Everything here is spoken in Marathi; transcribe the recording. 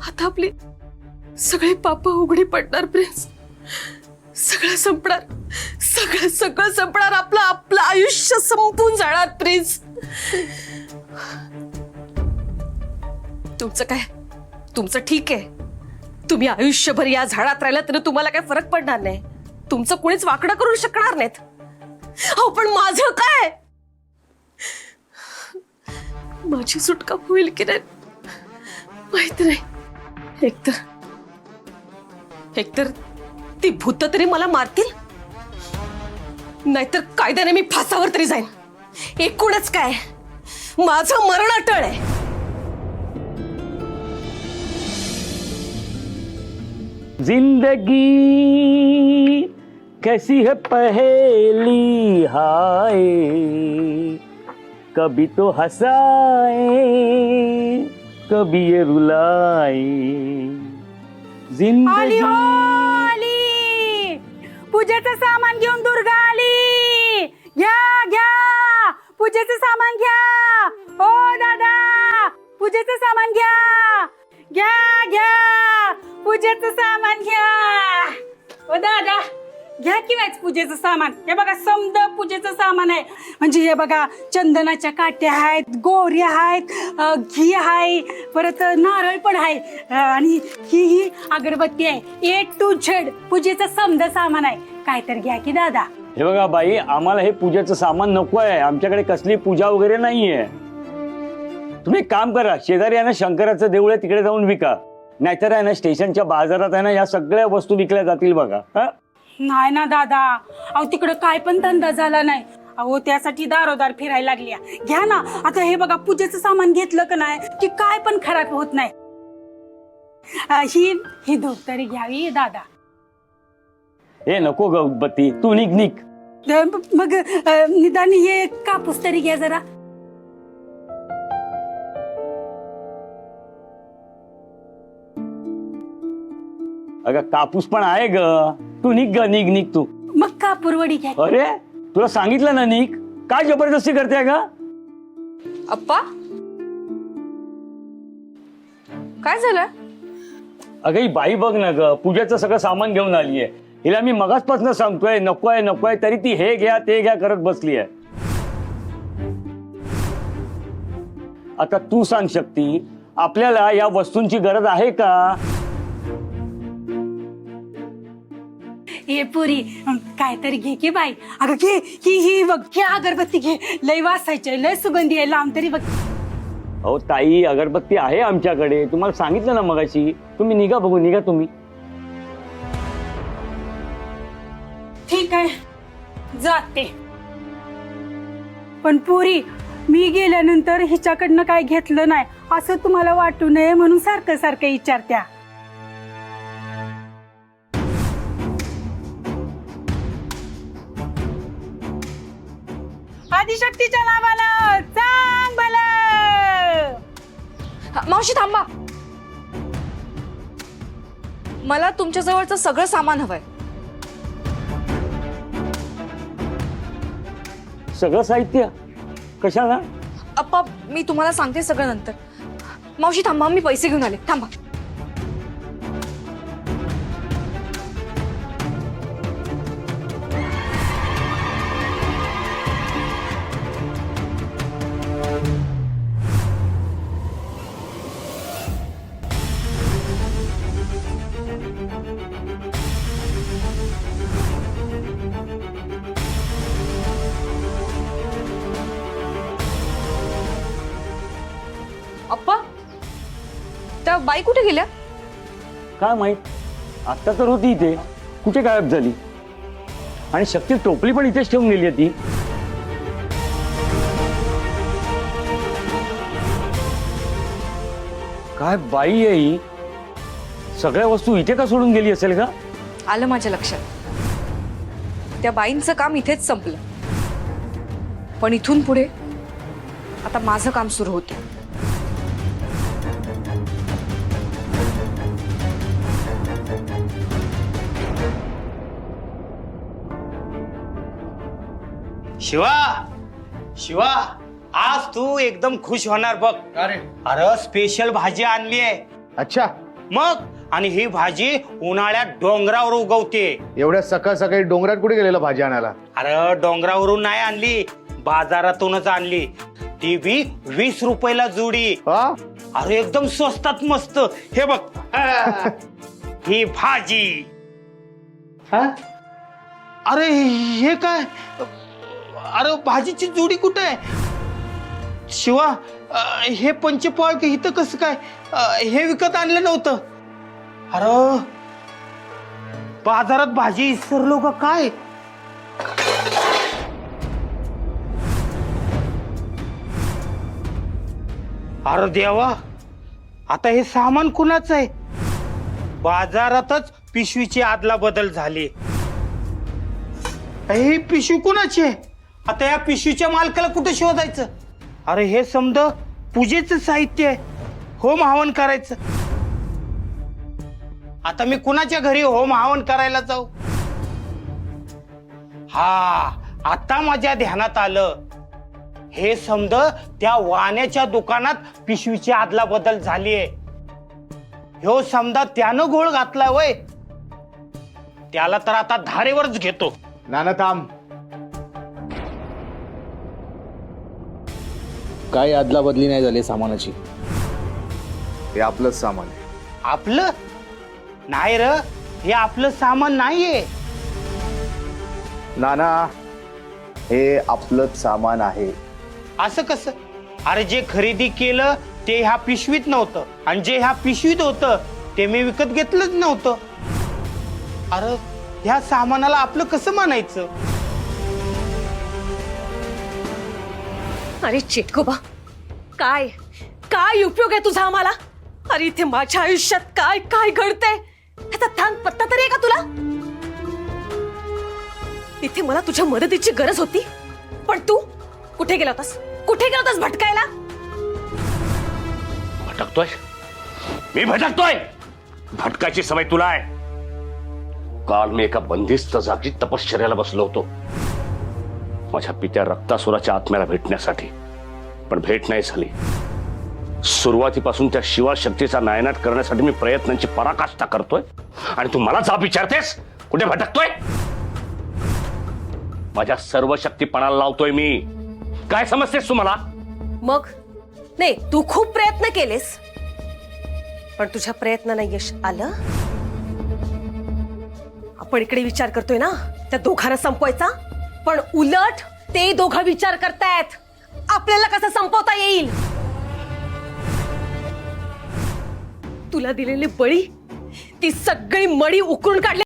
आता आपली सगळी पाप उघडी पडणार प्रिन्स. सगळं संपणार, सगळं सगळं संपणार. आपलं आपलं आयुष्य संपून जाणार प्रिन्स. तुमचं काय, तुमचं ठीक आहे. तुम्ही आयुष्यभर या झाडात राहिला तरी तुम्हाला काय फरक पडणार नाही. तुमचं कोणीच वाकडं करू शकणार नाहीत. अहो पण माझं काय, माझी सुटका होईल की नाही माहित नाही. एकतर ती भूत तरी मला मारतील, नाहीतर कायद्याने मी फासावर तरी जाईन. एकूणच काय, माझं मरण अटळ आहे. जिंदगी कैसी है पहेली हाय, कभी तो हंसाए कभी ये रुलाए. जिंदगी आली, पूजेचं सामान घेऊन दुर्गा आली. घ्या घ्या, पूजेचं सामान घ्या. ओ दादा, पूजेचं सामान घ्या. घ्या घ्या, पूजेचं सामान घ्या. ओ दादा, घ्या की वाच पूजेचं सामान. हे बघा समद पूजेचं सामान आहे. म्हणजे हे बघा चंदनाच्या काट्या आहेत, गोऱ्या आहेत, घी आहे, परत नारळ पण आहे, आणि ही अगरबत्ती आहे. A to Z पूजेचं समद सामान आहे. काय तर घ्या की दादा. हे बघा बाई, आम्हाला हे पूजेचं सामान नको आहे. आमच्याकडे कसली पूजा वगैरे नाहीये. तुम्ही एक काम करा, शेजारी आहे ना शंकराचं देऊळ आहे, तिकडे जाऊन विका. नाहीतर आहे ना स्टेशनच्या बाजारात आहे ना या सगळ्या वस्तू विकल्या जातील बघा. नाही ना दादा, अहो तिकडं काय पण धंदा झाला नाही. अहो त्यासाठी दारोदार फिरायला लागली. घ्या ना आता. हे बघा पूजेचं सामान घेतलं का नाही की काय पण खराब होत नाही. ही धूप तरी घ्यावी दादा. हे नको ग उदबत्ती, तू निघ निघ. मग निदान हे कापूस तरी घ्या जरा. अगं कापूस पण आहे ग, तू निघ ग, निघ निघ तू. मग कापूरवडी घ्या. अरे तुला सांगितलं ना निघ, काय जबरदस्ती करते ग? अप्पा काय झालं? अगं ही बाई बघ ना ग, पूजेचं सगळं सामान घेऊन आलीये. हिला मी मगाचपासून सांगतोय नकोय नकोय, तरी ती हे घ्या ते घ्या करत बसली आहे. आता तू सांग शक्ती, आपल्याला या वस्तूंची गरज आहे का? हे पुरी काय तरी घे की बाई. अगं घे, ही बघ, घे अगरबत्ती घे. लय वासायचे, लय सुगंधी आहे, लांब तरी बघ. अहो ताई, अगरबत्ती आहे आमच्याकडे, तुम्हाला सांगितलं ना मगाशी. तुम्ही निघा बघू, निघा तुम्ही. ठीक आहे, जाते. पण पुरी, मी गेल्यानंतर हिच्याकडनं काय घेतलं नाही असं तुम्हाला वाटू नये म्हणून सारखं सारखं विचारत्या. आदिशक्तीच्या नावानं चांग भलं. मावशी थांबा, मला तुमच्या जवळचं सगळं सामान हवंय. सगळं साहित्य कशाला? अप्पा मी तुम्हाला सांगते सगळं नंतर. मावशी थांबा, मी पैसे घेऊन आले. थांबा. अप्पा त्या बाई कुठे गेल्या? काय माहित, आता तर होती इथे, कुठे गायब झाली? आणि शक्ती टोपली पण इथेच ठेवून गेली ती. काय बाई आहे ही? सगळ्या वस्तू इथे का सोडून गेली असेल का? आलं माझ्या लक्षात. त्या बाईंचं काम इथेच संपलं, पण इथून पुढे आता माझं काम सुरू होतं. शिवा, आज तू एकदम खुश होणार बघ. अरे स्पेशल भाजी आणली आहे. अच्छा, मग आणि ही भाजी उन्हाळ्यात डोंगरावर उगवते. एवढ्या सकाळ सकाळी डोंगरात कुठे गेलेला भाजी आणायला? अरे डोंगरावरून नाही आणली, बाजारातूनच आणली. ती बी 20 रुपयाला जोडी. हा? अरे एकदम स्वस्तात मस्त. हे बघ ही भाजी. हा? अरे हे काय? अरे भाजीची जोडी कुठे आहे? शिवा, हे पंचपाळ इथं कसं काय? हे विकत आणलं नव्हतं. अरे बाजारात भाजी इसरलो का काय? अरे देवा, आता हे सामान कुणाचं आहे? बाजारातच पिशवीची आदला बदल झाली. ही पिशवी कुणाची आहे? आता या पिशवीच्या मालकाला कुठे शोधायचं? अरे हे समज पूजेचं साहित्य आहे, होम हवन करायचं. आता मी कुणाच्या घरी होम हवन करायला जाऊ? हा, आता माझ्या ध्यानात आलं. हे समज त्या वाण्याच्या दुकानात पिशवीची आदला बदल झालीये. ह्यो समजा त्यानं घोळ घातलाय वय. त्याला तर आता धारेवरच घेतो. नाना थांब. काय अदला बदली नाही झाली सामानाची? हे आपलंच सामान आहे. आपलं नाही र, हे आपलं सामान नाहीये. नाना, हे आपलंच सामान आहे. असं कसं? अरे जे खरेदी केलं ते ह्या पिशवीत नव्हतं, आणि जे ह्या पिशवीत होतं ते मी विकत घेतलंच नव्हतं. अरे ह्या सामानाला आपलं कसं मानायचं? अरे चिटकोबा, काय काय उपयोग आहे तुझा आम्हाला? अरे इथे माझ्या आयुष्यात काय काय घडतंय ह्याचा थांग पत्ता तरी आहे का तुला? इथे मला तुझ्या मदतीची गरज होती, पण तू कुठे गेला होतास? कुठे गेला होतास भटकायला? भटकतोय मी, भटकतोय. भटकायची सवय तुला आहे. काल मी एका बंदिस्त जागी तपश्चर्याला बसलो होतो माझ्या पित्या रक्तासुराच्या आत्म्याला भेटण्यासाठी, पण भेट नाही झाली. सुरुवातीपासून त्या शिवाशक्तीचा नायनाट करण्यासाठी मी प्रयत्नांची पराकाष्ठा करतोय, आणि तू मला जाब विचारतेस कुठे भटकतोय? माझ्या सर्व शक्तीपणाला लावतोय मी. काय समजतेस तू मला? मग नाही, तू खूप प्रयत्न केलेस, पण तुझ्या प्रयत्नांना यश आलं. आपण इकडे विचार करतोय ना त्या दोघांना संपवायचा, पण उलट ते दोघं विचार करतायत आपल्याला कसं संपवता येईल. तुला दिलेली बळी, ती सगळी मळी उकरून काढली